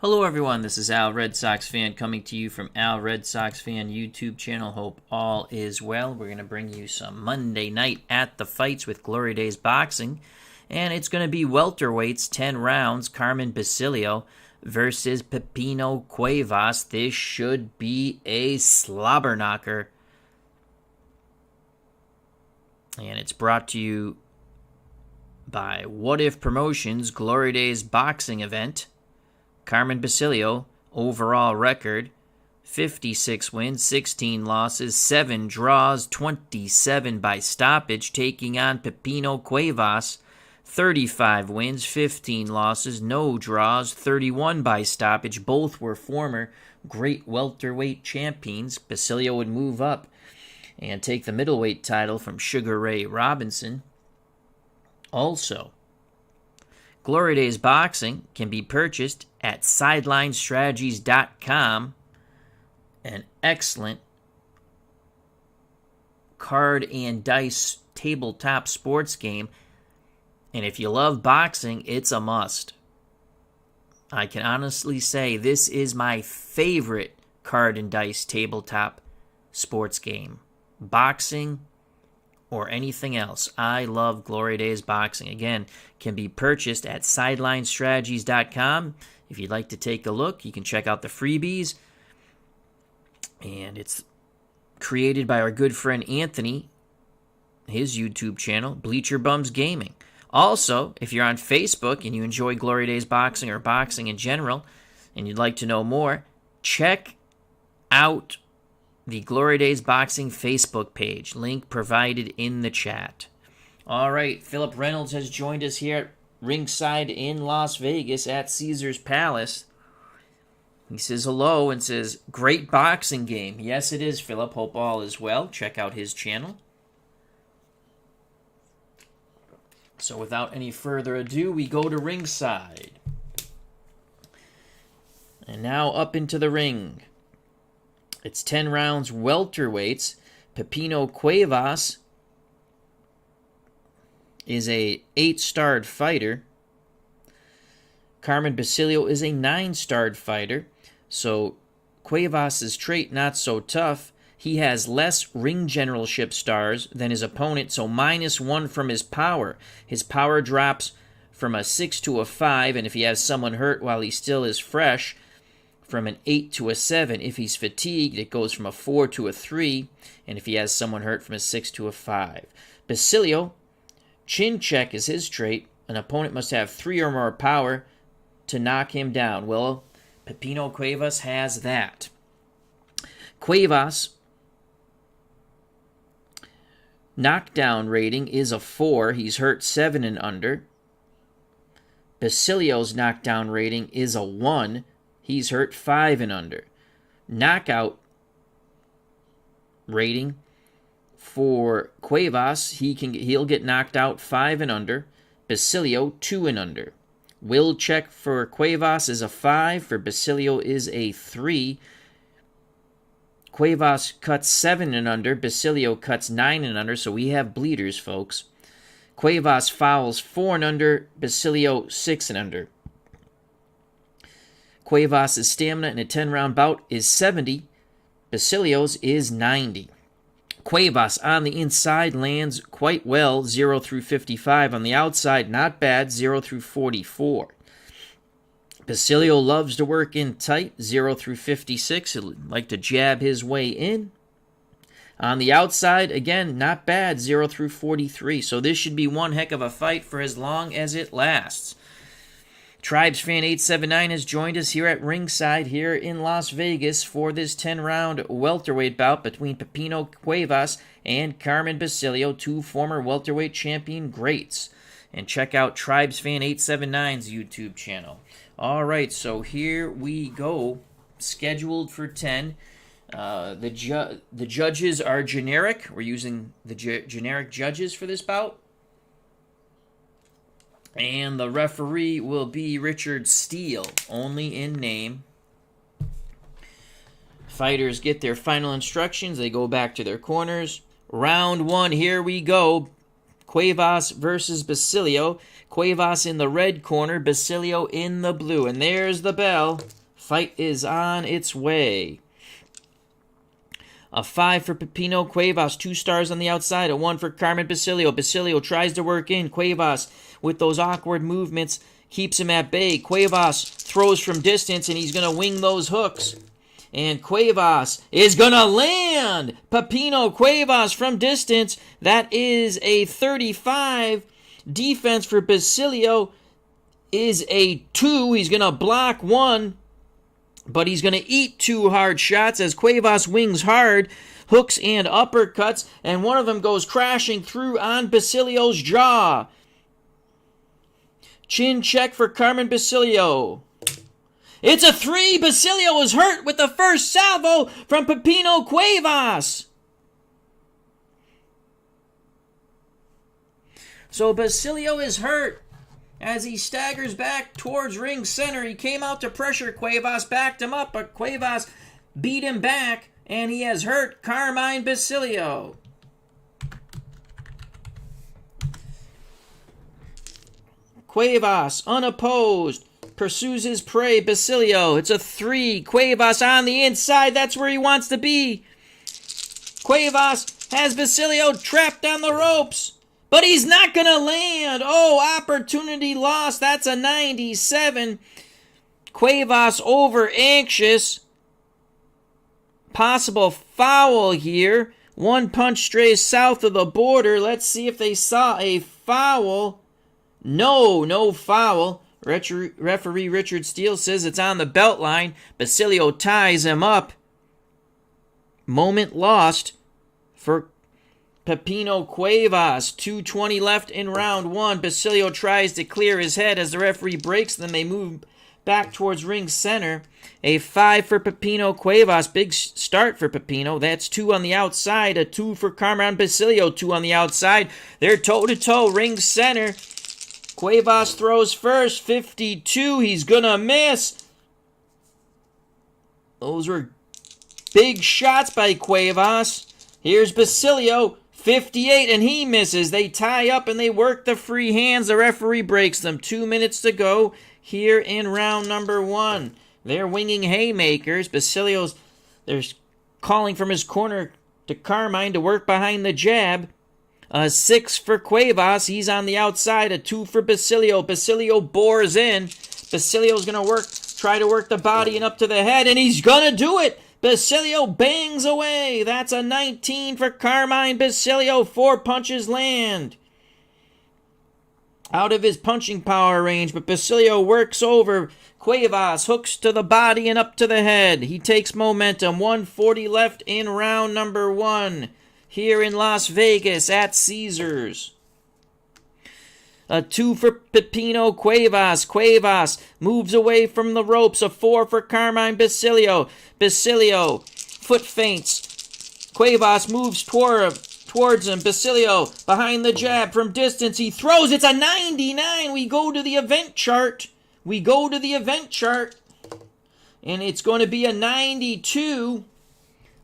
Hello everyone, this is Al Red Sox Fan coming to you from Al Red Sox Fan YouTube channel. Hope all is well. We're going to bring you some Monday night at the fights with Glory Days Boxing. And it's going to be welterweights, 10 rounds, Carmen Basilio versus Pipino Cuevas. This should be a slobber knocker. And it's brought to you by What If Promotions Glory Days Boxing event. Carmen Basilio, overall record, 56 wins, 16 losses, 7 draws, 27 by stoppage, taking on Pipino Cuevas, 35 wins, 15 losses, no draws, 31 by stoppage. Both were former great welterweight champions. Basilio would move up and take the middleweight title from Sugar Ray Robinson. Also, Glory Days Boxing can be purchased at sidelinestrategies.com, an excellent card and dice tabletop sports game. And if you love boxing, it's a must. I can honestly say this is my favorite card and dice tabletop sports game. Boxing or anything else. I love Glory Days Boxing. Again, can be purchased at sidelinestrategies.com. If you'd like to take a look, you can check out the freebies. And it's created by our good friend Anthony, his YouTube channel, Bleacher Bums Gaming. Also, if you're on Facebook and you enjoy Glory Days Boxing or boxing in general, and you'd like to know more, check out the Glory Days Boxing Facebook page. Link provided in the chat. All right, Philip Reynolds has joined us here at ringside in Las Vegas at Caesars Palace. He says hello and says, great boxing game. Yes, it is, Philip. Hope all is well. Check out his channel. So without any further ado, we go to ringside. And now up into the ring. It's 10 rounds welterweights. Pipino Cuevas is a 8-starred fighter. Carmen Basilio is a 9-starred fighter. So Cuevas' trait not so tough. He has less ring generalship stars than his opponent, so -1 from his power. His power drops from a 6 to a 5, and if he has someone hurt while he still is fresh, from an 8 to a 7. If he's fatigued, it goes from a 4 to a 3, and if he has someone hurt, from a 6 to a 5. Basilio, chin check is his trait. An opponent must have 3 or more power to knock him down. Well, Pipino Cuevas has that. Cuevas' knockdown rating is a 4. He's hurt 7 and under. Basilio's knockdown rating is a 1. He's hurt 5 and under. Knockout rating for Cuevas, he'll get knocked out 5 and under. Basilio 2 and under. Will check for Cuevas is a 5. For Basilio is a 3. Cuevas cuts 7 and under. Basilio cuts 9 and under. So we have bleeders, folks. Cuevas fouls 4 and under. Basilio 6 and under. Cuevas' stamina in a 10-round bout is 70. Basilio's is 90. Cuevas on the inside lands quite well, 0 through 55. On the outside, not bad, 0 through 44. Basilio loves to work in tight, 0 through 56. He'll like to jab his way in. On the outside, again, not bad, 0 through 43. So this should be one heck of a fight for as long as it lasts. TribesFan879 has joined us here at ringside here in Las Vegas for this 10-round welterweight bout between Pipino Cuevas and Carmen Basilio, 2 former welterweight champion greats. And check out TribesFan879's YouTube channel. All right, so here we go. Scheduled for 10. The judges are generic. We're using the generic judges for this bout. And the referee will be Richard Steele, only in name. Fighters get their final instructions. They go back to their corners. Round 1, here we go. Cuevas versus Basilio. Cuevas in the red corner, Basilio in the blue. And there's the bell. Fight is on its way. A 5 for Pipino Cuevas, 2 stars on the outside, a 1 for Carmen Basilio. Basilio tries to work in. Cuevas, with those awkward movements, keeps him at bay. Cuevas throws from distance, and he's going to wing those hooks. And Cuevas is going to land. Pipino Cuevas from distance. That is a 35. Defense for Basilio is a 2. He's going to block 1. But he's going to eat 2 hard shots as Cuevas wings hard, hooks and uppercuts, and one of them goes crashing through on Basilio's jaw. Chin check for Carmen Basilio. It's a 3. Basilio is hurt with the first salvo from Pipino Cuevas. So Basilio is hurt. As he staggers back towards ring center, he came out to pressure Cuevas, backed him up, but Cuevas beat him back, and he has hurt Carmen Basilio. Cuevas, unopposed, pursues his prey, Basilio. It's a 3. Cuevas on the inside. That's where he wants to be. Cuevas has Basilio trapped on the ropes. But he's not going to land. Oh, opportunity lost. That's a 97. Cuevas over anxious. Possible foul here. 1 punch strays south of the border. Let's see if they saw a foul. No foul. Referee Richard Steele says it's on the belt line. Basilio ties him up. Moment lost for Pipino Cuevas. 2:20 left in round 1. Basilio tries to clear his head as the referee breaks them. They move back towards ring center. A 5 for Pipino Cuevas. Big start for Pipino. That's 2 on the outside. A 2 for Carmen Basilio. 2 on the outside. They're toe-to-toe. Ring center. Cuevas throws first. 52. He's gonna miss. Those were big shots by Cuevas. Here's Basilio. 58, and he misses. They tie up and they work the free hands. The referee breaks them. 2 minutes to go here in round number 1. They're winging haymakers. Basilio's, they're calling from his corner to Carmine to work behind the jab. A 6 for Cuevas. He's on the outside. A 2 for Basilio. Basilio bores in. Basilio's going to try to work the body and up to the head, and he's going to do it. Basilio bangs away. That's a 19 for Carmen Basilio. 4 punches land. Out of his punching power range, but Basilio works over Cuevas, hooks to the body and up to the head. He takes momentum. 1:40 left in round number 1 here in Las Vegas at Caesars. A 2 for Pipino Cuevas. Cuevas moves away from the ropes. A 4 for Carmen Basilio. Basilio foot feints. Cuevas moves towards him. Basilio behind the jab from distance. He throws. It's a 99. We go to the event chart. And it's going to be a 92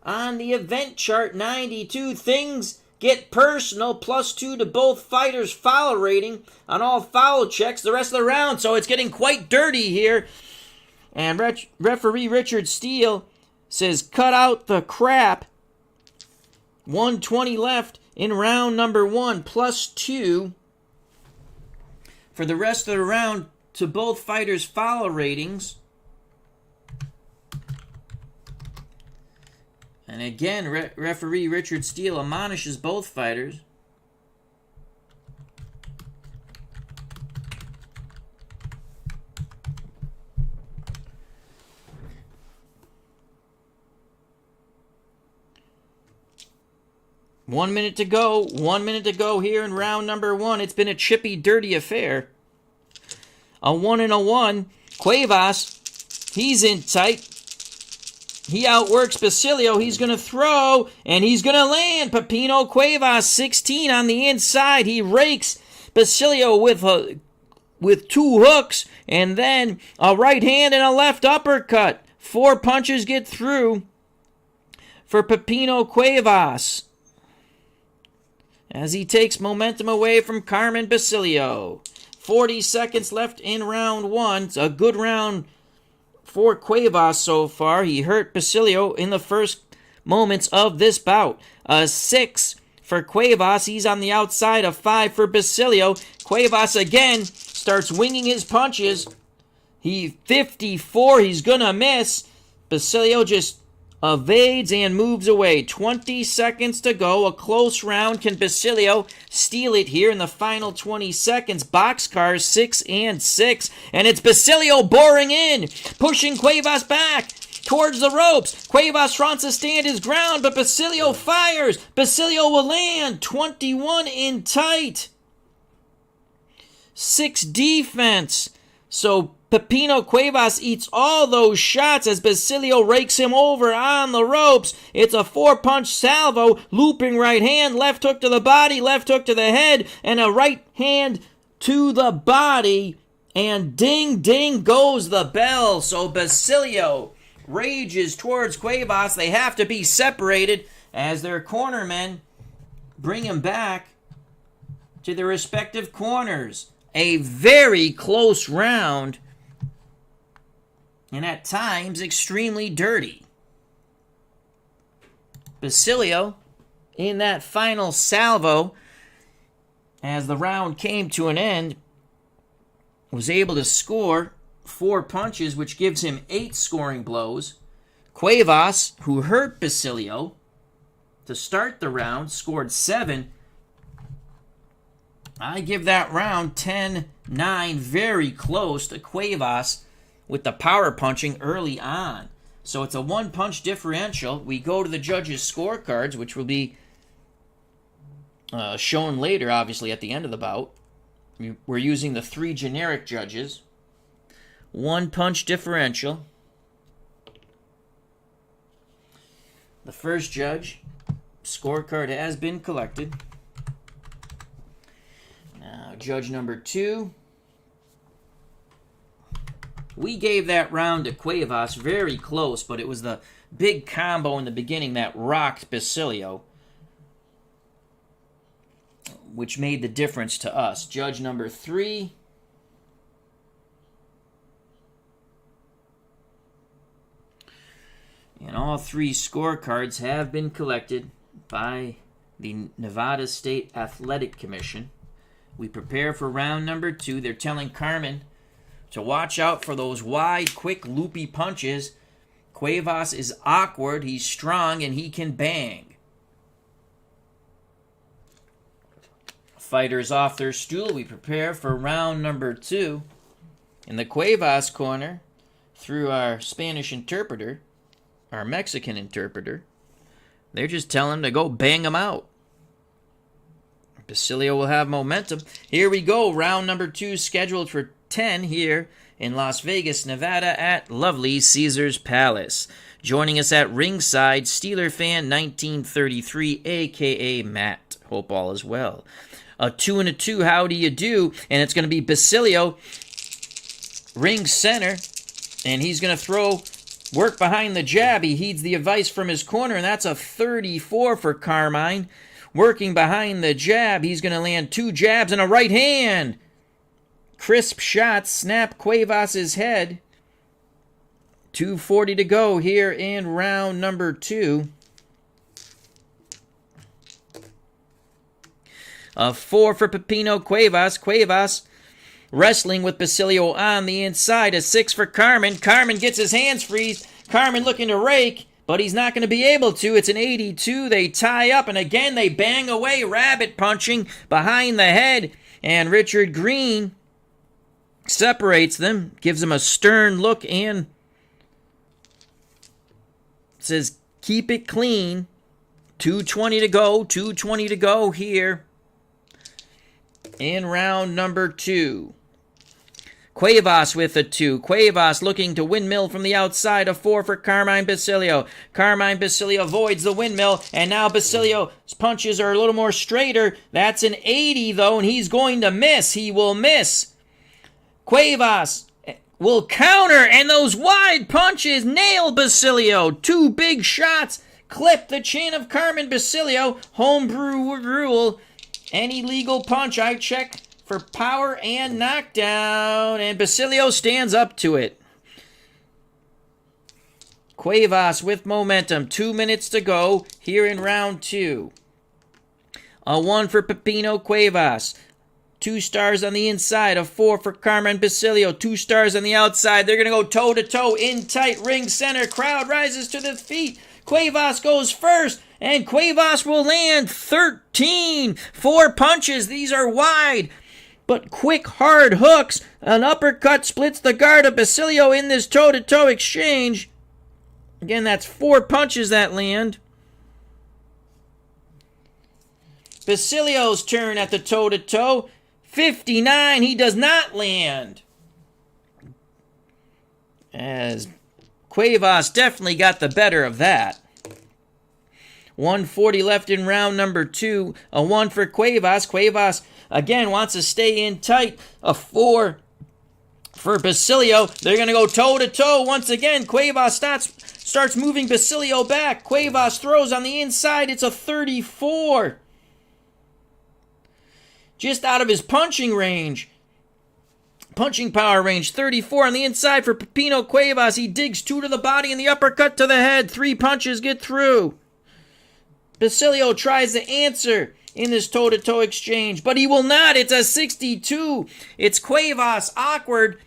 on the event chart. 92. Things get personal. +2 to both fighters' foul rating on all foul checks the rest of the round. So it's getting quite dirty here. And referee Richard Steele says, cut out the crap. 1:20 left in round number 1. +2 for the rest of the round to both fighters' foul ratings. And again, referee Richard Steele admonishes both fighters. One minute to go here in round number 1. It's been a chippy, dirty affair. A 1 and a 1. Cuevas, he's in tight. He outworks Basilio. He's going to throw, and he's going to land. Pipino Cuevas, 16 on the inside. He rakes Basilio with 2 hooks, and then a right hand and a left uppercut. 4 punches get through for Pipino Cuevas. as he takes momentum away from Carmen Basilio. 40 seconds left in round one. It's a good round for Cuevas so far. He hurt Basilio in the first moments of this bout. A 6 for Cuevas. He's on the outside. A 5 for Basilio. Cuevas again starts winging his punches. 54. He's going to miss. Basilio just evades and moves away. 20 seconds to go. A close round. Can Basilio steal it here in the final 20 seconds? Boxcars 6 and 6. And it's Basilio boring in, pushing Cuevas back towards the ropes. Cuevas wants to stand his ground, but Basilio fires. Basilio will land. 21 in tight. 6 defense. So Pipino Cuevas eats all those shots as Basilio rakes him over on the ropes. It's a 4-punch salvo, looping right hand, left hook to the body, left hook to the head, and a right hand to the body. And ding, ding goes the bell. So Basilio rages towards Cuevas. They have to be separated as their cornermen bring him back to their respective corners. A very close round, and at times extremely dirty. Basilio, in that final salvo, as the round came to an end, was able to score 4 punches, which gives him 8 scoring blows. Cuevas, who hurt Basilio to start the round, scored 7. I give that round 10-9, very close to Cuevas with the power punching early on. So it's a 1-punch differential. We go to the judges' scorecards, which will be shown later, obviously, at the end of the bout. We're using the 3 generic judges. 1-punch differential. The first judge scorecard has been collected. Now, judge number 2. We gave that round to Cuevas, very close, but it was the big combo in the beginning that rocked Basilio, which made the difference to us. Judge number 3. And all 3 scorecards have been collected by the Nevada State Athletic Commission. We prepare for round number 2. They're telling Carmen to watch out for those wide, quick, loopy punches. Cuevas is awkward, he's strong, and he can bang. Fighters off their stool. We prepare for round number 2. In the Cuevas corner, through our Spanish interpreter, our Mexican interpreter, they're just telling him to go bang him out. Basilio will have momentum. Here we go. Round number 2 scheduled for 10 here in Las Vegas, Nevada at lovely Caesars Palace. Joining us at ringside, Steeler fan 1933, a.k.a. Matt. Hope all is well. A 2 and a 2, how do you do? And it's going to be Basilio, ring center, and he's going to throw work behind the jab. He heeds the advice from his corner, and that's a 34 for Carmine. Working behind the jab, he's going to land 2 jabs and a right hand. Crisp shots snap Cuevas' head. 2:40 to go here in round number 2. A 4 for Pipino Cuevas. Cuevas wrestling with Basilio on the inside. A 6 for Carmen. Carmen gets his hands freezed. Carmen looking to rake, but he's not going to be able to. It's an 82. They tie up, and again they bang away, rabbit punching behind the head. And Richard Green separates them, gives him a stern look, and says, keep it clean. 2:20 to go. 2:20 to go here in round number 2. Cuevas with a 2. Cuevas looking to windmill from the outside. A 4 for Carmine Basilio. Carmine Basilio avoids the windmill, and now Basilio's punches are a little more straighter. That's an 80, though, and he's going to miss. He will miss. Cuevas will counter, and those wide punches nail Basilio. 2 big shots clip the chin of Carmen Basilio. Homebrew rule. Any legal punch, I check for power and knockdown. And Basilio stands up to it. Cuevas with momentum. 2 minutes to go here in round 2. A 1 for Pipino Cuevas. 2 stars on the inside. A 4 for Carmen Basilio. 2 stars on the outside. They're going to go toe-to-toe in tight ring center. Crowd rises to the feet. Cuevas goes first. And Cuevas will land 13. 4 punches. These are wide, but quick, hard hooks. An uppercut splits the guard of Basilio in this toe-to-toe exchange. Again, that's 4 punches that land. Basilio's turn at the toe-to-toe. 59. He does not land. As Cuevas definitely got the better of that. 140 left in round number 2. A 1 for Cuevas. Cuevas, again, wants to stay in tight. A 4 for Basilio. They're going to go toe-to-toe once again. Cuevas starts moving Basilio back. Cuevas throws on the inside. It's a 34. Just out of his punching range. Punching power range. 34 on the inside for Pipino Cuevas. He digs 2 to the body and the uppercut to the head. 3 punches get through. Basilio tries to answer in this toe-to-toe exchange, but he will not. It's a 62. It's Cuevas. Awkward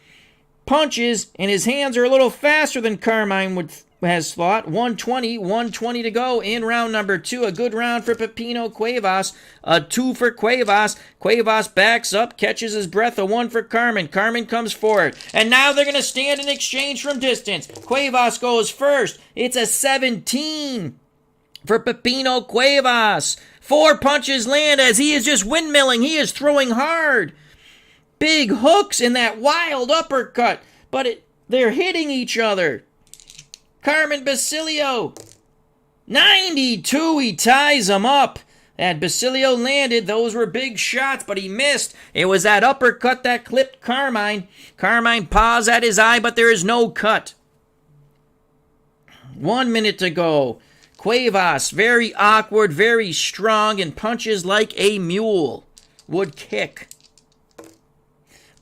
punches, and his hands are a little faster than Carmine has thought. 120 to go in round number 2. A good round for Pipino Cuevas. A 2 for Cuevas. Cuevas backs up, catches his breath. A 1 for Carmen. Carmen comes forward. And now they're going to stand in exchange from distance. Cuevas goes first. It's a 17 for Pipino Cuevas. 4 punches land as he is just windmilling. He is throwing hard. Big hooks in that wild uppercut, but they're hitting each other. Carmen Basilio, 92. He ties him up. That Basilio landed. Those were big shots, but he missed. It was that uppercut that clipped Carmine. Carmine paws at his eye, but there is no cut. 1 minute to go. Cuevas, very awkward, very strong, and punches like a mule would kick.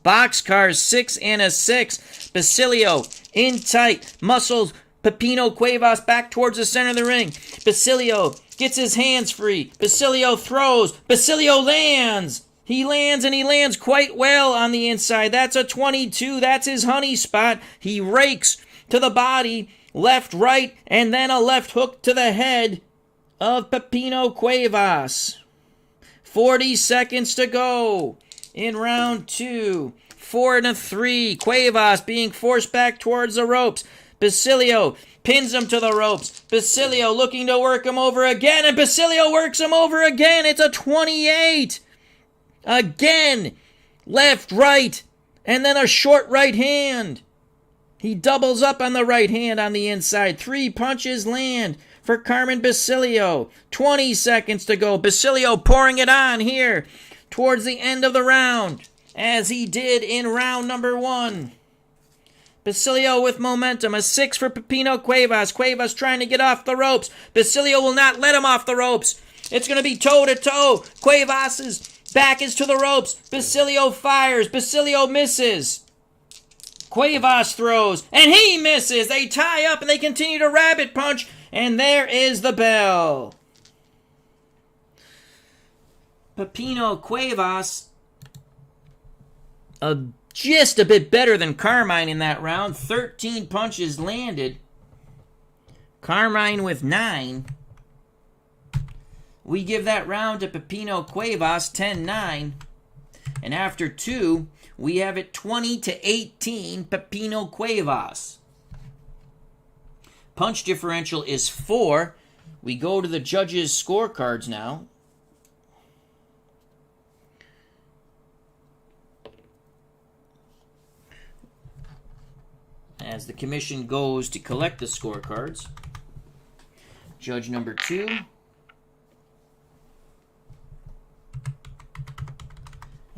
Boxcars 6 and a 6. Basilio in tight, muscles Pipino Cuevas back towards the center of the ring. Basilio gets his hands free. Basilio throws. Basilio lands. He lands, and he lands quite well on the inside. That's a 22. That's his honey spot. He rakes to the body. Left, right, and then a left hook to the head of Pipino Cuevas. 40 seconds to go in round 2. 4 and a 3. Cuevas being forced back towards the ropes. Basilio pins him to the ropes. Basilio looking to work him over again, and Basilio works him over again. It's a 28. Again. Left, right, and then a short right hand. He doubles up on the right hand on the inside. 3 punches land for Carmen Basilio. 20 seconds to go. Basilio pouring it on here towards the end of the round, as he did in round number 1. Basilio with momentum. A 6 for Pipino Cuevas. Cuevas trying to get off the ropes. Basilio will not let him off the ropes. It's going to be toe-to-toe. Cuevas's back is to the ropes. Basilio fires. Basilio misses. Cuevas throws, and he misses. They tie up, and they continue to rabbit punch, and there is the bell. Pipino Cuevas, just a bit better than Carmine in that round. 13 punches landed. Carmine with 9. We give that round to Pipino Cuevas, 10-9. And after 2... we have it 20-18, Pipino Cuevas. Punch differential is 4. We go to the judges' scorecards now. As the commission goes to collect the scorecards. Judge number 2.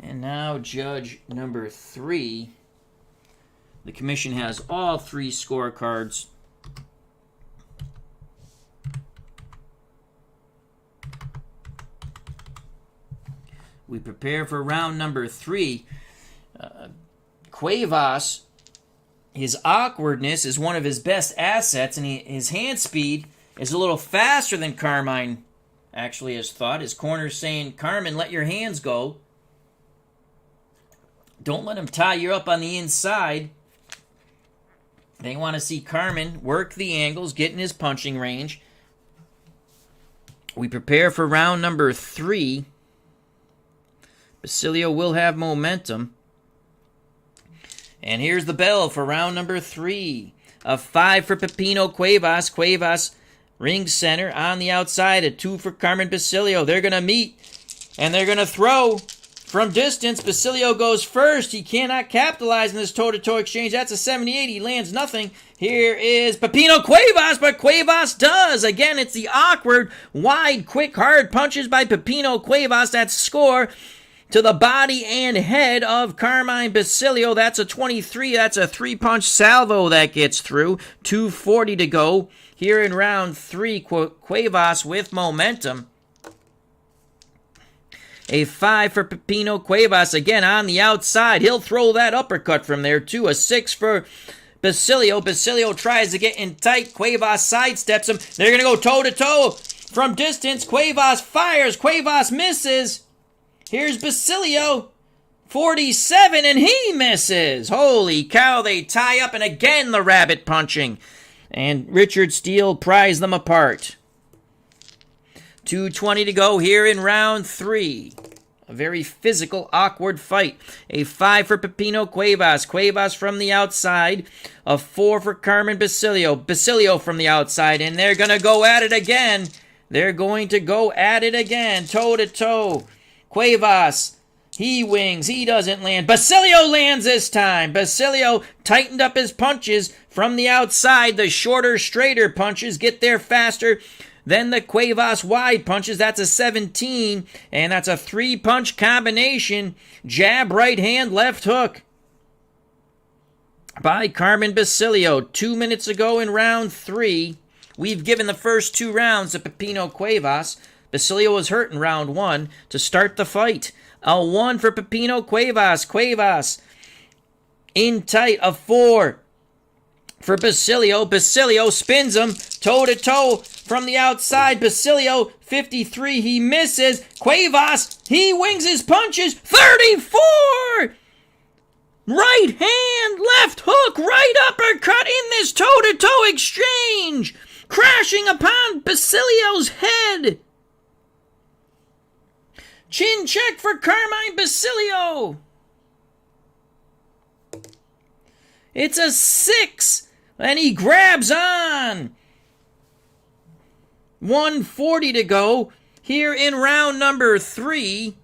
And now judge number 3. The commission has all 3 scorecards. We prepare for round number 3. Cuevas, his awkwardness is one of his best assets, and his hand speed is a little faster than Carmine actually has thought. His corner's saying, Carmen, let your hands go. Don't let him tie you up on the inside. They want to see Carmen work the angles, get in his punching range. We prepare for round number 3. Basilio will have momentum. And here's the bell for round number 3. A 5 for Pipino Cuevas. Cuevas, ring center on the outside. A 2 for Carmen Basilio. They're going to meet, and they're going to throw from distance. Basilio goes first. He cannot capitalize in this toe-to-toe exchange. That's a 78. He lands nothing. Here is Pipino Cuevas, but Cuevas does. Again, it's the awkward, wide, quick, hard punches by Pipino Cuevas that score to the body and head of Carmine Basilio. That's a 23. That's a 3-punch salvo that gets through. 2:40 to go here in round 3. Cuevas with momentum. A 5 for Pipino Cuevas, again on the outside. He'll throw that uppercut from there, too. A 6 for Basilio. Basilio tries to get in tight. Cuevas sidesteps him. They're going to go toe-to-toe from distance. Cuevas fires. Cuevas misses. Here's Basilio. 47, and he misses. Holy cow, they tie up, and again the rabbit punching. And Richard Steele pries them apart. 2:20 to go here in round 3. A very physical, awkward fight. A 5 for Pipino Cuevas. Cuevas from the outside. A 4 for Carmen Basilio. Basilio from the outside. And they're going to go at it again. They're going to go at it again. Toe-to-toe. Cuevas. He wings. He doesn't land. Basilio lands this time. Basilio tightened up his punches from the outside. The shorter, straighter punches get there faster. Then the Cuevas wide punches, that's a 17, and that's a 3-punch combination. Jab, right hand, left hook by Carmen Basilio. 2 minutes ago in round 3, we've given the first 2 rounds to Pipino Cuevas. Basilio was hurt in round 1 to start the fight. A 1 for Pipino Cuevas. Cuevas in tight, a 4 for Basilio. Basilio spins him toe-to-toe from the outside. Basilio, 53, he misses. Cuevas, he wings his punches. 34! Right hand, left hook, right uppercut in this toe-to-toe exchange. Crashing upon Basilio's head. Chin check for Carmine Basilio. It's a 6. And he grabs on. 1:40 to go here in round number 3.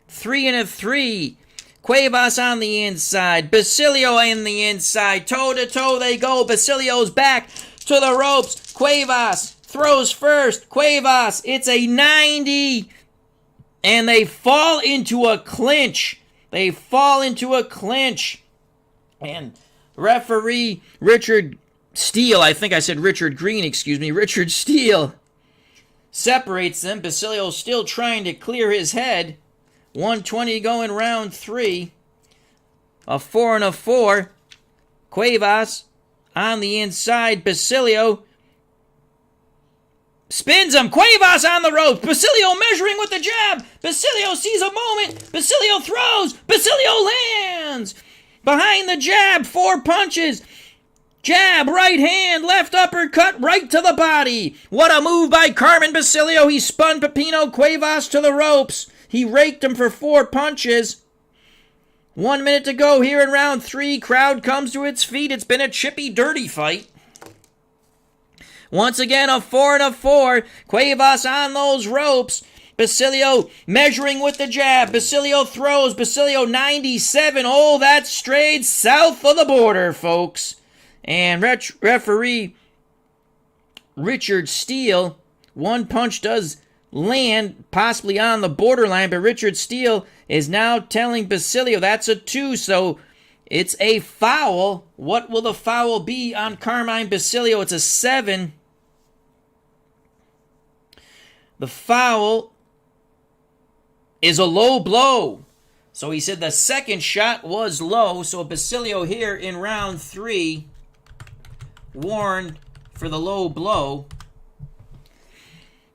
3 and a 3. Cuevas on the inside. Basilio on the inside. Toe-to-toe they go. Basilio's back to the ropes. Cuevas throws first. Cuevas, it's a 90. And they fall into a clinch. They fall into a clinch. And referee Richard Steele, I think I said Richard Green, Richard Steele separates them. Basilio's still trying to clear his head. 1:20 to go in round 3. A 4 and a 4. Cuevas on the inside. Basilio spins him. Cuevas on the ropes. Basilio measuring with the jab. Basilio sees a moment. Basilio throws. Basilio lands. Behind the jab, 4 punches. Jab, right hand, left uppercut, right to the body. What a move by Carmen Basilio. He spun Pipino Cuevas to the ropes. He raked him for 4 punches. 1 minute to go here in round 3. Crowd comes to its feet. It's been a chippy, dirty fight. Once again, a 4 and a 4. Cuevas on those ropes. Basilio measuring with the jab. Basilio throws. Basilio 97. Oh, that strayed south of the border, folks. And referee Richard Steele, 1 punch does land, possibly on the borderline, but Richard Steele is now telling Basilio that's a 2, so it's a foul. What will the foul be on Carmine Basilio? It's a 7. The foul is a low blow. So he said the second shot was low. So Basilio here in round 3 warned for the low blow.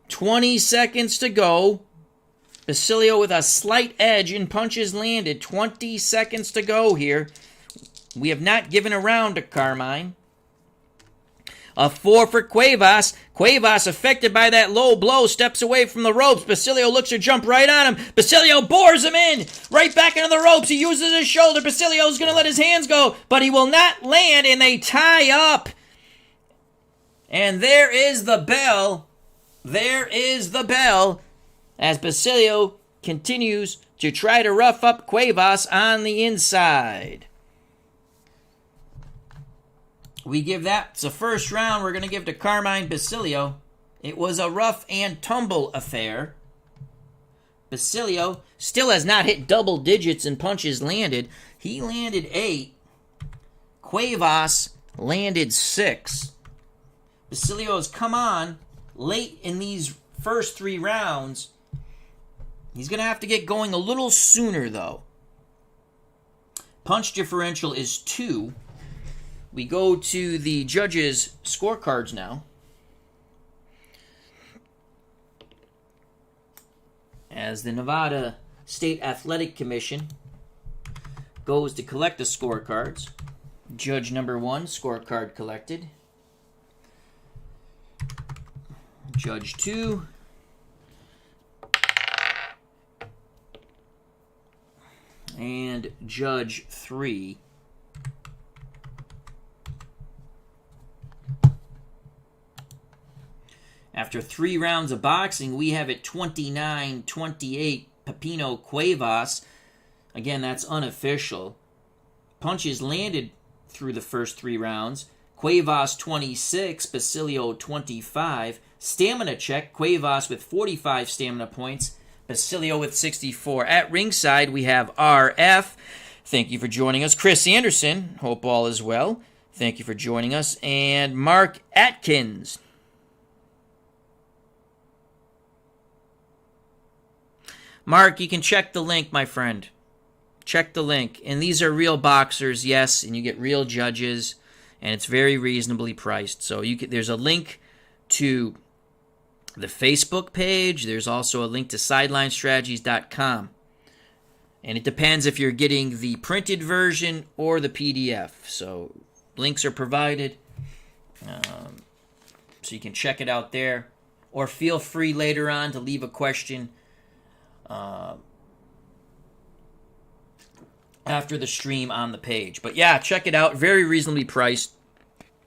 20 seconds to go. Basilio with a slight edge in punches landed. 20 seconds to go here. We have not given a round to Carmine. A 4 for Cuevas. Cuevas, affected by that low blow, steps away from the ropes. Basilio looks to jump right on him. Basilio bores him in. Right back into the ropes. He uses his shoulder. Basilio's going to let his hands go, but he will not land, and they tie up. And there is the bell. There is the bell as Basilio continues to try to rough up Cuevas on the inside. We give that the first round. We're going to give to Carmine Basilio. It was a rough and tumble affair. Basilio still has not hit double digits in punches landed. He landed 8. Cuevas landed 6. Basilio has come on late in these first 3 rounds. He's going to have to get going a little sooner, though. Punch differential is 2. We go to the judges' scorecards now. As the Nevada State Athletic Commission goes to collect the scorecards. Judge number 1, scorecard collected. Judge 2. And Judge 3. After 3 rounds of boxing, we have it 29-28 Pipino Cuevas. Again, that's unofficial. Punches landed through the first 3 rounds. Cuevas 26, Basilio 25. Stamina check, Cuevas with 45 stamina points, Basilio with 64. At ringside, we have RF. Thank you for joining us. Chris Anderson, hope all is well. Thank you for joining us. And Mark Atkins. Mark, you can check the link, my friend. Check the link. And these are real boxers, yes, and you get real judges, and it's very reasonably priced. So there's a link to the Facebook page. There's also a link to sidelinestrategies.com. And it depends if you're getting the printed version or the PDF. So links are provided. So you can check it out there. Or feel free later on to leave a question after the stream on the page. But yeah, check it out. Very reasonably priced.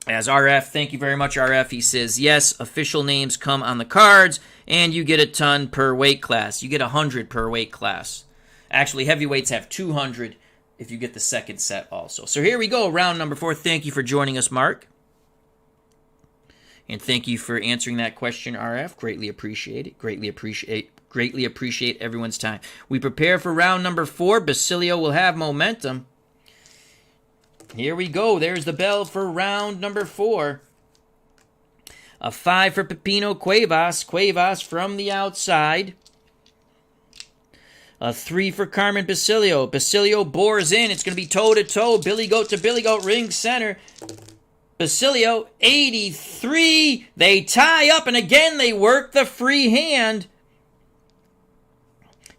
As RF, thank you very much, RF. He says, yes, official names come on the cards, and you get a ton per weight class. You get 100 per weight class. Actually, heavyweights have 200 if you get the second set also. So here we go, round number 4. Thank you for joining us, Mark. And thank you for answering that question, RF. Greatly appreciate it. Greatly appreciate everyone's time. We prepare for round number 4. Basilio will have momentum. Here we go. There's the bell for round number 4. A 5 for Pipino Cuevas. Cuevas from the outside. A 3 for Carmen Basilio. Basilio bores in. It's going to be toe-to-toe. Billy Goat to Billy Goat, ring center. Basilio, 83. They tie up, and again they work the free hand.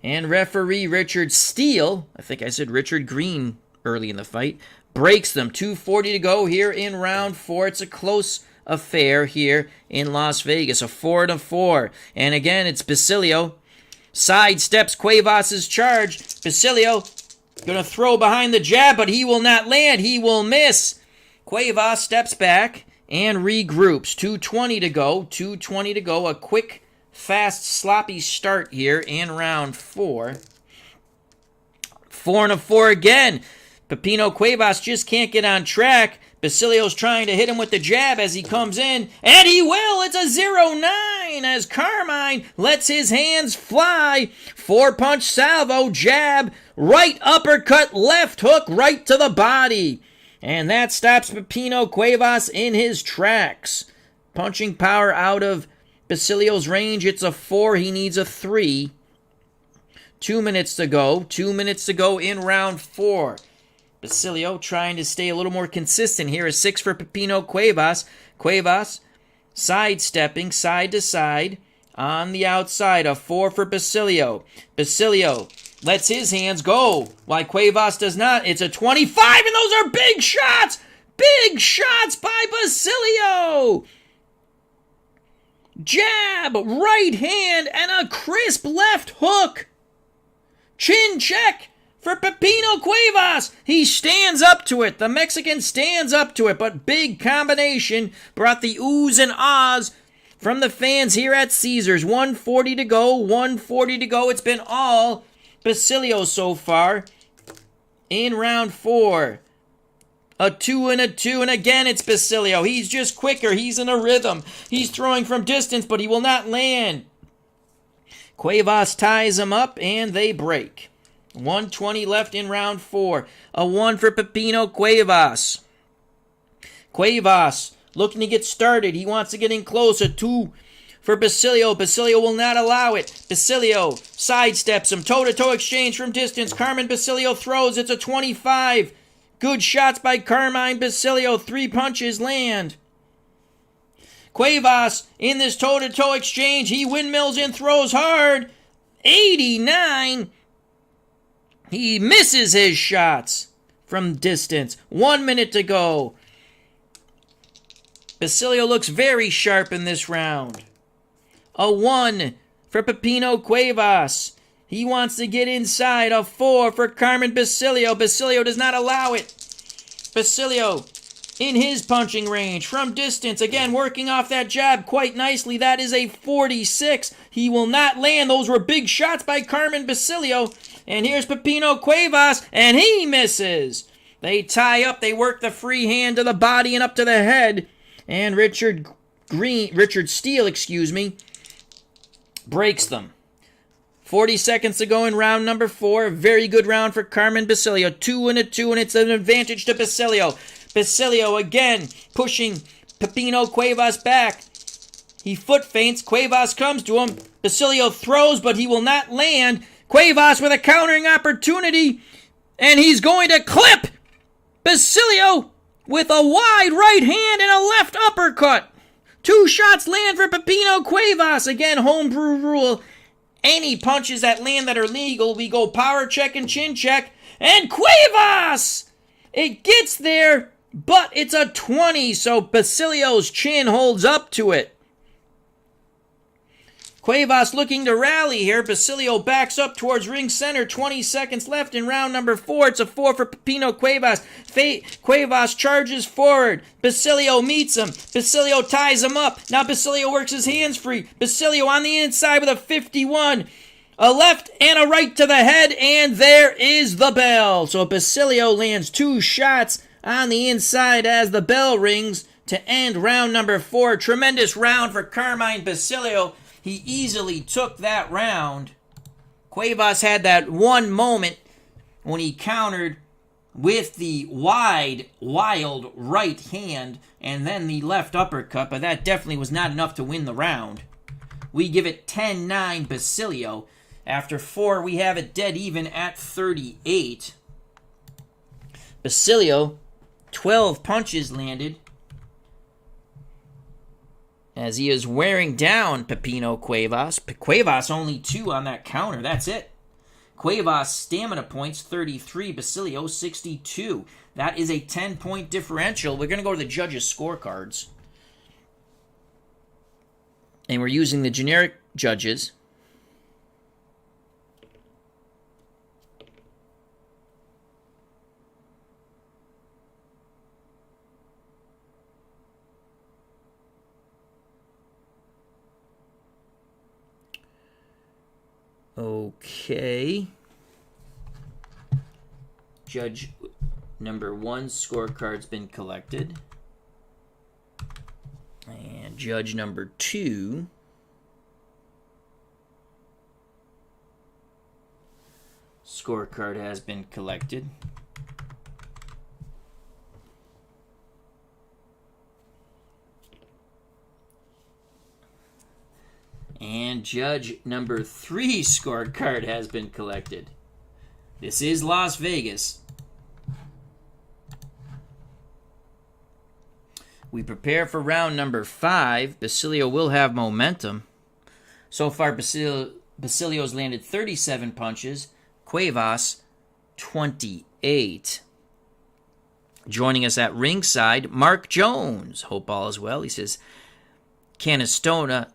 And referee Richard Steele, I think I said Richard Green early in the fight, breaks them. 2:40 to go here in round 4. It's a close affair here in Las Vegas. A 4-4. And again, it's Basilio. Sidesteps Cuevas' charge. Basilio going to throw behind the jab, but he will not land. He will miss. Cuevas steps back and regroups. 2:20 to go. 2:20 to go. A quick, fast, sloppy start here in round 4. 4-4 again. Pipino Cuevas just can't get on track. Basilio's trying to hit him with the jab as he comes in, and he will. It's a 0-9 as Carmine lets his hands fly. 4-punch salvo, jab, right uppercut, left hook, right to the body. And that stops Pipino Cuevas in his tracks. Punching power out of Basilio's range, it's a 4. He needs a 3. 2 minutes to go. 2 minutes to go in round 4. Basilio trying to stay a little more consistent here. A 6 for Pipino Cuevas. Cuevas sidestepping side to side on the outside. A 4 for Basilio. Basilio lets his hands go, while Cuevas does not. It's a 25, and those are big shots! Big shots by Basilio! Jab, right hand, and a crisp left hook. Chin check for Pipino Cuevas. He stands up to it. The Mexican stands up to it, but big combination brought the oohs and ahs from the fans here at Caesars. 140 to go, 140 to go. It's been all Basilio so far in round 4. A 2 and a 2, and again it's Basilio. He's just quicker. He's in a rhythm. He's throwing from distance, but he will not land. Cuevas ties him up, and they break. 120 left in round 4. A 1 for Pipino Cuevas. Cuevas looking to get started. He wants to get in close. A 2 for Basilio. Basilio will not allow it. Basilio sidesteps him. Toe-to-toe exchange from distance. Carmen Basilio throws. It's a 25. Good shots by Carmen Basilio. 3 punches land. Cuevas in this toe-to-toe exchange. He windmills and throws hard. 89. He misses his shots from distance. 1 minute to go. Basilio looks very sharp in this round. A 1 for Pipino Cuevas. He wants to get inside. A 4 for Carmen Basilio. Basilio does not allow it. Basilio in his punching range from distance. Again, working off that jab quite nicely. That is a 46. He will not land. Those were big shots by Carmen Basilio. And here's Pipino Cuevas, and he misses. They tie up. They work the free hand to the body and up to the head. And Richard Steele, breaks them. 40 seconds to go in round number 4. Very good round for Carmen Basilio. 2 and a 2, and it's an advantage to Basilio. Basilio again pushing Pipino Cuevas back. He foot feints. Cuevas comes to him. Basilio throws, but he will not land. Cuevas with a countering opportunity, and he's going to clip Basilio with a wide right hand and a left uppercut. 2 shots land for Pipino Cuevas. Again, homebrew rule. Any punches that land that are legal, we go power check and chin check. And Cuevas! It gets there, but it's a 20, so Basilio's chin holds up to it. Cuevas looking to rally here. Basilio backs up towards ring center. 20 seconds left in round number 4. It's a 4 for Pipino Cuevas. Cuevas charges forward. Basilio meets him. Basilio ties him up. Now Basilio works his hands free. Basilio on the inside with a 51. A left and a right to the head, and there is the bell. So Basilio lands 2 shots on the inside as the bell rings to end round number 4. Tremendous round for Carmen Basilio. He easily took that round. Cuevas had that one moment when he countered with the wide, wild right hand and then the left uppercut, but that definitely was not enough to win the round. We give it 10-9 Basilio. After 4, we have it dead even at 38. Basilio, 12 punches landed, as he is wearing down Pipino Cuevas. Cuevas only 2 on that counter. That's it. Cuevas stamina points 33. Basilio 62. That is a 10-point differential. We're going to go to the judges' scorecards. And we're using the generic judges. Okay. Judge number 1's scorecard's been collected. And judge number 2 scorecard has been collected. And judge number 3 scorecard has been collected. This is Las Vegas. We prepare for round number 5. Basilio will have momentum. So far, Basilio's landed 37 punches. Cuevas, 28. Joining us at ringside, Mark Jones. Hope all is well. He says, Canastota,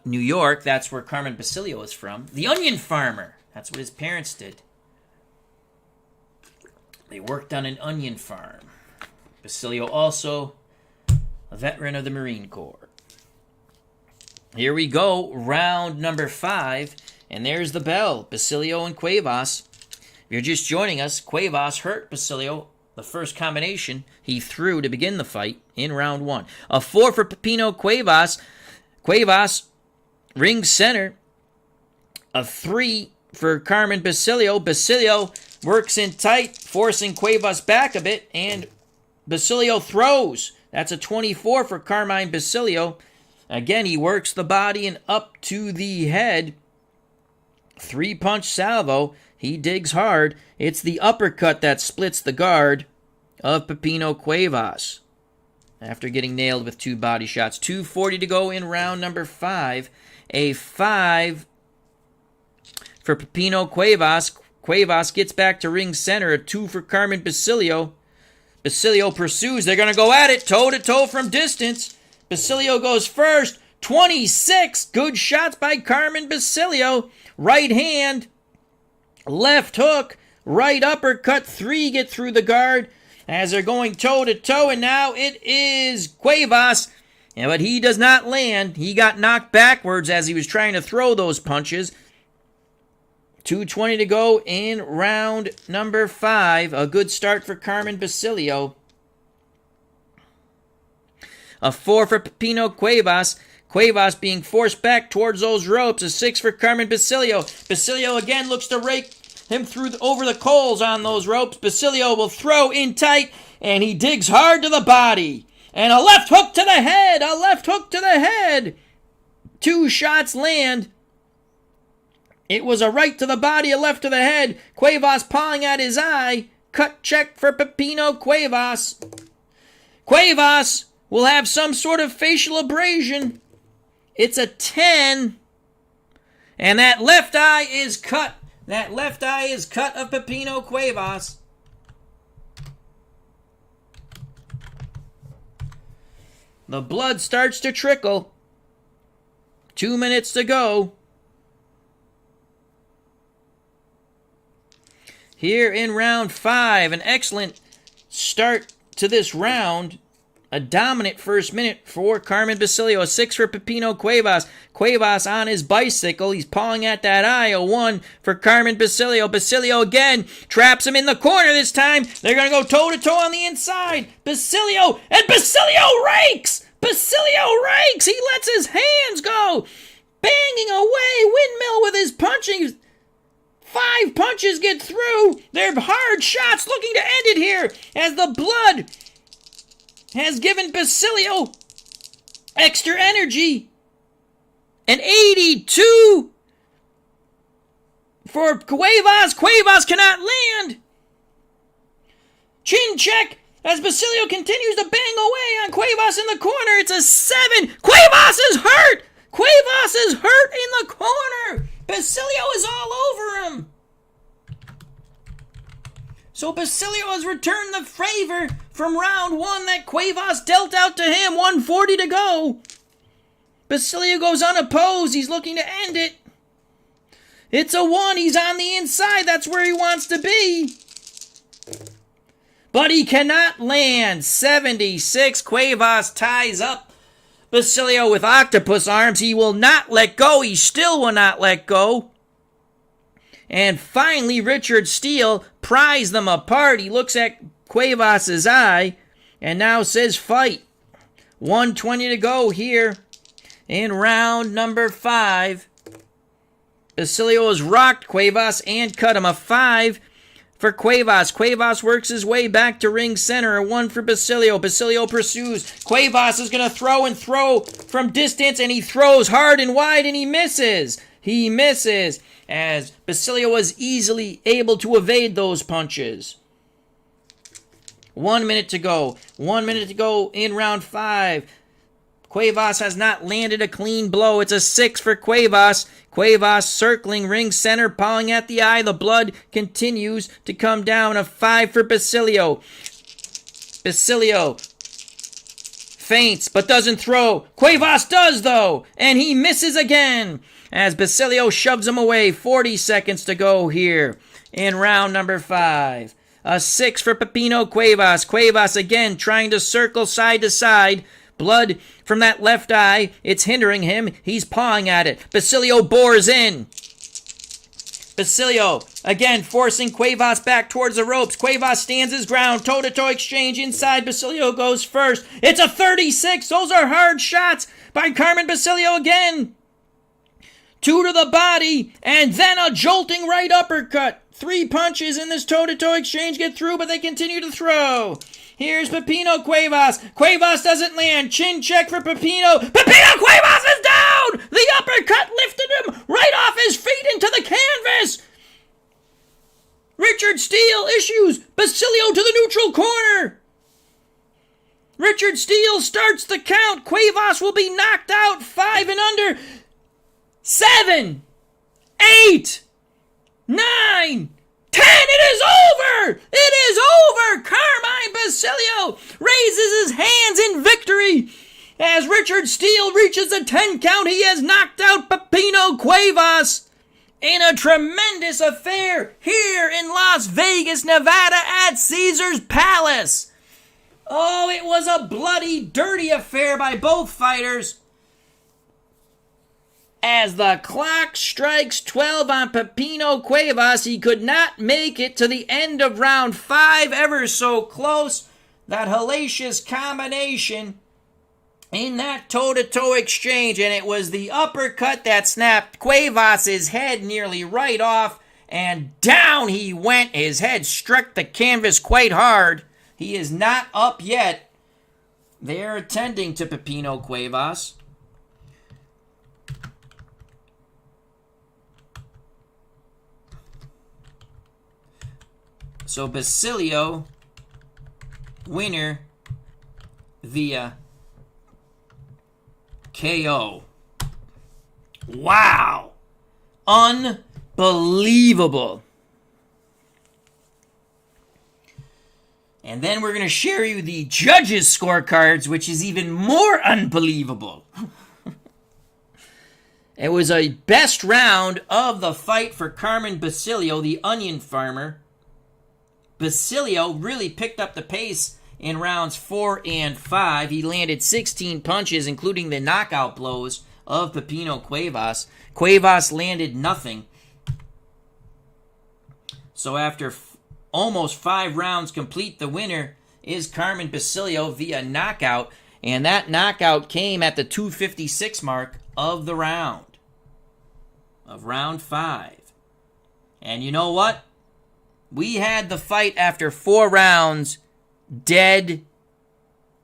New York. That's where Carmen Basilio is from. The onion farmer. That's what his parents did. They worked on an onion farm. Basilio also a veteran of the Marine Corps. Here we go. Round number 5. And there's the bell. Basilio and Cuevas. If you're just joining us, Cuevas hurt Basilio. The first combination he threw to begin the fight in round 1. A 4 for Pipino Cuevas. Cuevas, ring center. A 3 for Carmen Basilio. Basilio works in tight, forcing Cuevas back a bit, and Basilio throws. That's a 24 for Carmen Basilio. Again, he works the body and up to the head. 3-punch salvo. He digs hard. It's the uppercut that splits the guard of Pipino Cuevas. After getting nailed with 2 body shots. 2:40 to go in round number 5. A 5 for Pipino Cuevas. Cuevas gets back to ring center. A 2 for Carmen Basilio. Basilio pursues. They're going to go at it toe-to-toe from distance. Basilio goes first. 26. Good shots by Carmen Basilio. Right hand. Left hook. Right uppercut. 3 get through the guard as they're going toe-to-toe. And now it is Cuevas. Yeah, but he does not land. He got knocked backwards as he was trying to throw those punches. 2:20 to go in round number 5. A good start for Carmen Basilio. A 4 for Pipino Cuevas. Cuevas being forced back towards those ropes. A 6 for Carmen Basilio. Basilio again looks to rake him through over the coals on those ropes. Basilio will throw in tight, and he digs hard to the body. And a left hook to the head. A left hook to the head. 2 shots land. It was a right to the body, a left to the head. Cuevas pawing at his eye. Cut check for Pipino Cuevas. Cuevas will have some sort of facial abrasion. It's a 10. And that left eye is cut. That left eye is cut of Pipino Cuevas. The blood starts to trickle. 2 minutes to go. Here in round 5, an excellent start to this round. A dominant first minute for Carmen Basilio. A 6 for Pipino Cuevas. Cuevas on his bicycle. He's pawing at that eye. A 1 for Carmen Basilio. Basilio again traps him in the corner this time. They're going to go toe-to-toe on the inside. Basilio, and Basilio rakes! Basilio rakes! He lets his hands go. Banging away. Windmill with his punching. 5 punches get through. They're hard shots looking to end it here as the blood has given Basilio extra energy. An 82 for Cuevas. Cuevas cannot land. Chin check as Basilio continues to bang away on Cuevas in the corner. It's a 7. Cuevas is hurt. Cuevas is hurt in the corner. Basilio is all over him. So Basilio has returned the favor from round 1 that Cuevas dealt out to him. 1:40 to go. Basilio goes unopposed. He's looking to end it. It's a 1. He's on the inside. That's where he wants to be. But he cannot land. 76. Cuevas ties up Basilio with octopus arms. He will not let go. He still will not let go. And finally, Richard Steele pries them apart. He looks at Cuevas' eye and now says fight. 1:20 to go here in round number 5. Basilio has rocked Cuevas and cut him. A 5 for Cuevas. Cuevas works his way back to ring center. A 1 for Basilio. Basilio pursues. Cuevas is going to throw from distance, and he throws hard and wide, and he misses. He misses, as Basilio was easily able to evade those punches. 1 minute to go. 1 minute to go in round 5. Cuevas has not landed a clean blow. It's a 6 for Cuevas. Cuevas circling ring center, pawing at the eye. The blood continues to come down. A 5 for Basilio. Basilio feints but doesn't throw. Cuevas does, though, and he misses again as Basilio shoves him away. 40 seconds to go here in round number 5. A 6 for Pipino Cuevas. Cuevas again trying to circle side to side. Blood from that left eye. It's hindering him. He's pawing at it. Basilio bores in. Basilio again forcing Cuevas back towards the ropes. Cuevas stands his ground. Toe-to-toe exchange inside. Basilio goes first. It's a 36. Those are hard shots by Carmen Basilio again. 2 to the body, and then a jolting right uppercut. 3 punches in this toe-to-toe exchange get through, but they continue to throw. Here's Pipino Cuevas. Cuevas doesn't land. Chin check for Pipino. Pipino Cuevas is down! The uppercut lifted him right off his feet into the canvas. Richard Steele issues Basilio to the neutral corner. Richard Steele starts the count. Cuevas will be knocked out. 5 and under. 7, 8, 9, 10. It is over! It is over! Carmen Basilio raises his hands in victory. As Richard Steele reaches the 10 count, he has knocked out Pipino Cuevas in a tremendous affair here in Las Vegas, Nevada at Caesars Palace. Oh, it was a bloody, dirty affair by both fighters. As the clock strikes 12 on Pipino Cuevas, he could not make it to the end of round 5, ever so close. That hellacious combination in that toe-to-toe exchange, and it was the uppercut that snapped Cuevas' head nearly right off, and down he went. His head struck the canvas quite hard. He is not up yet. They're attending to Pipino Cuevas. So Basilio, winner via KO. Wow. Unbelievable. And then we're going to share you the judges' scorecards, which is even more unbelievable. It was a best round of the fight for Carmen Basilio, the onion farmer. Basilio really picked up the pace in rounds 4 and 5. He landed 16 punches, including the knockout blows of Pipino Cuevas. Cuevas landed nothing. So after almost 5 rounds complete, the winner is Carmen Basilio via knockout. And that knockout came at the 2:56 mark of the round. Of round 5. And you know what? We had the fight after 4 rounds dead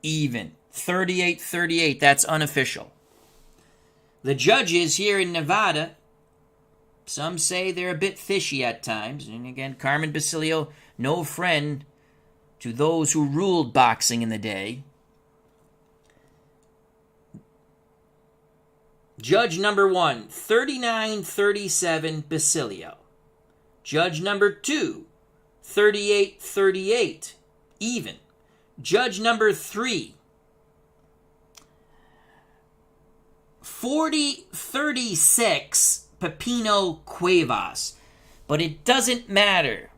even. 38-38. That's unofficial. The judges here in Nevada, some say they're a bit fishy at times. And again, Carmen Basilio, no friend to those who ruled boxing in the day. Judge number 1, 39-37 Basilio. Judge number 2, 38-38, even. Judge number 3, 40-36, Pipino Cuevas. But it doesn't matter.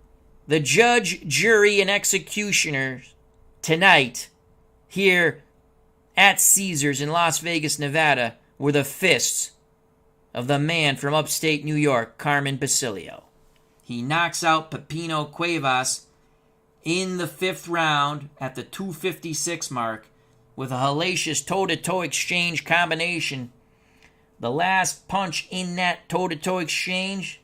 The judge, jury, and executioners tonight here at Caesars in Las Vegas, Nevada, were the fists of the man from upstate New York, Carmen Basilio. He knocks out Pipino Cuevas in the 5th round at the 2:56 mark with a hellacious toe-to-toe exchange combination. The last punch in that toe-to-toe exchange,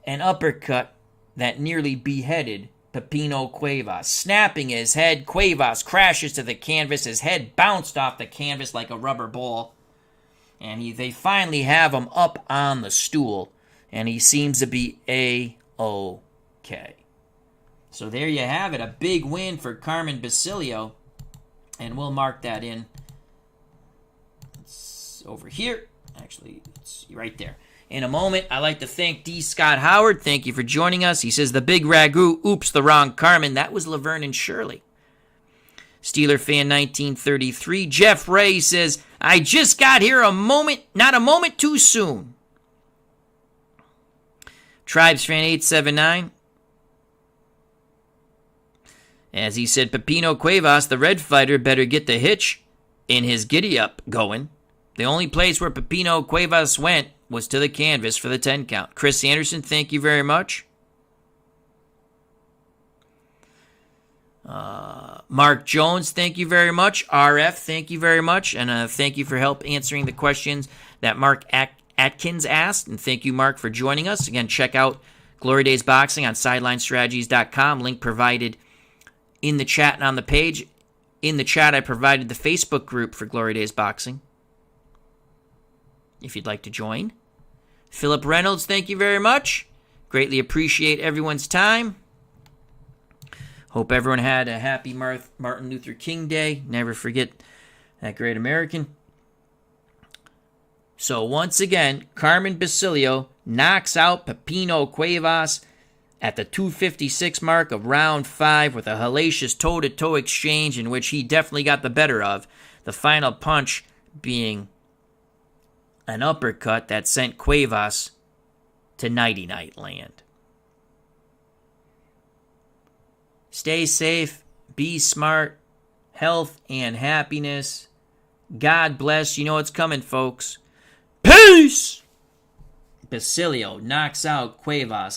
an uppercut that nearly beheaded Pipino Cuevas. Snapping his head, Cuevas crashes to the canvas. His head bounced off the canvas like a rubber ball. And they finally have him up on the stool. And he seems to be A-OK. So there you have it. A big win for Carmen Basilio. And we'll mark that in. It's over here. Actually, it's right there. In a moment, I'd like to thank D. Scott Howard. Thank you for joining us. He says, the big ragu, oops, the wrong Carmen. That was Laverne and Shirley. Steeler fan 1933. Jeff Ray says, I just got here not a moment too soon. Tribes fan 879. As he said, Pipino Cuevas, the red fighter, better get the hitch in his giddy-up going. The only place where Pipino Cuevas went was to the canvas for the 10 count. Chris Anderson, thank you very much. Mark Jones, thank you very much. RF, thank you very much. And thank you for help answering the questions that Mark Atkins asked. And thank you, Mark, for joining us. Again, check out Glory Days Boxing on SidelineStrategies.com. Link provided in the chat and on the page. In the chat, I provided the Facebook group for Glory Days Boxing, if you'd like to join. Philip Reynolds, thank you very much. Greatly appreciate everyone's time. Hope everyone had a happy Martin Luther King Day. Never forget that great American. So once again, Carmen Basilio knocks out Pipino Cuevas at the 256 mark of round 5 with a hellacious toe-to-toe exchange in which he definitely got the better of. The final punch being an uppercut that sent Cuevas to nighty-night land. Stay safe, be smart, health and happiness. God bless. You know what's coming, folks. Peace! Basilio knocks out Cuevas.